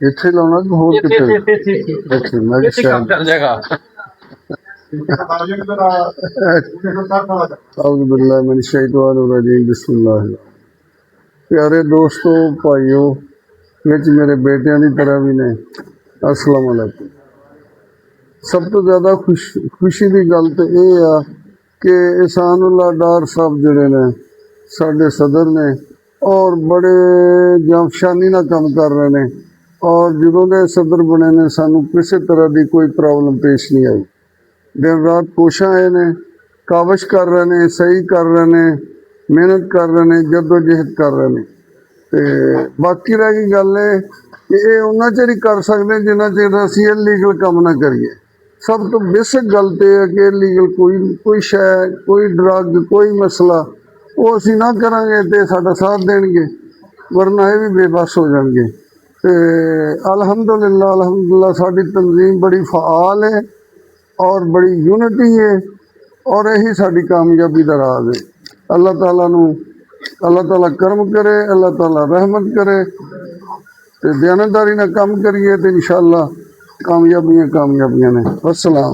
ਇੱਥੇ ਲਾਉਣਾ ਕਿ ਹੋਰ ਕਿਤੇ? ਇੱਥੇ ਮੈਂ ਕਿਹਾ ਸ਼ਾਇਦ ਚੱਲ ਜਾਏਗਾ। ਅਊज़ु बिल्लाहि मिन शैतानिर रजीम बिस्मिल्लाह। प्यारे दोस्तों भाइयों विच मेरे बेटियां की तरह भी ने, अस्सलाम वालेकुम। सब तो ज़्यादा खुशी की गल तो यह आ कि एहसानुल्लाह डार साहब जिहड़े ने साडे सदर ने और बड़े जाफशानी नाल काम कर रहे हैं और ਜਦੋਂ ਦੇ सदर बने ने सानू किसी तरह की कोई प्रॉब्लम पेश नहीं आई। दिन रात कोशिश आए ने, काविश कर रहे हैं, सही कर रहे हैं, मेहनत कर रहे हैं, जदोजहद कर रहे हैं। तो बाकी रह गई गल कि ये उन्ना चਿਰ ही कर सकते जिन्ना चਿਰ असीं इलीगल काम ना करिए। सब तो बेसिक गल तो है कि इलीगल कोई शै, कोई ड्रग, कोई मसला वो असीं ना करांगे तो साडा साथ देणगे, वरना ये भी बेबस हो जाएंगे। तो अल्हम्दुलिल्लाह साडी तंजीम बड़ी फ़आल है और बड़ी यूनिटी है और यही साडी कामयाबी का राज है। अल्लाह ताला करम करे, अल्लाह ताला रहमत करे तो दयानतदारी नाल काम करिए तो इंशाअल्लाह कामयाबियां ने। अस्सलाम।